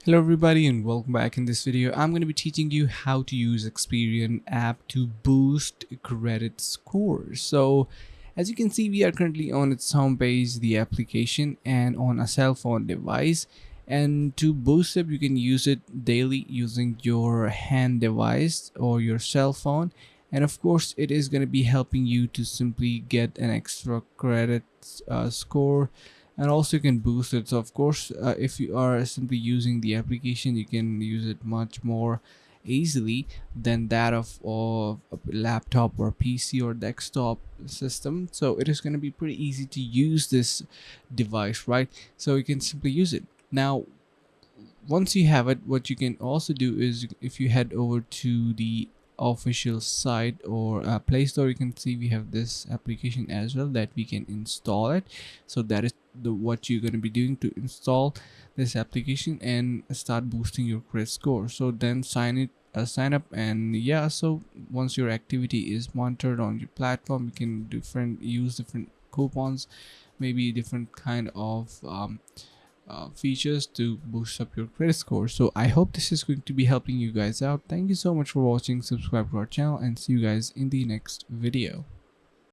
Hello everybody and welcome back. In this video I'm going to be teaching you how to use Experian app to boost credit scores. So as you can see, we are currently on its homepage, the application, and on a cell phone device. And to boost it, you can use it daily using your hand device or your cell phone. And of course it is going to be helping you to simply get an extra credit score, and also you can boost it. So of course, if you are simply using the application, you can use it much more easily than that of a laptop or PC or desktop system. So it is going to be pretty easy to use this device, right? So you can simply use it. Now once you have it, what you can also do is, if you head over to the official site or Play Store, you can see we have this application as well that we can install it. So that is what you're going to be doing to install this application and start boosting your credit score. So then sign up, and yeah, so once your activity is monitored on your platform, you can use different coupons, maybe different kind of features to boost up your credit score. So I hope this is going to be helping you guys out. Thank you so much for watching. Subscribe to our channel and see you guys in the next video.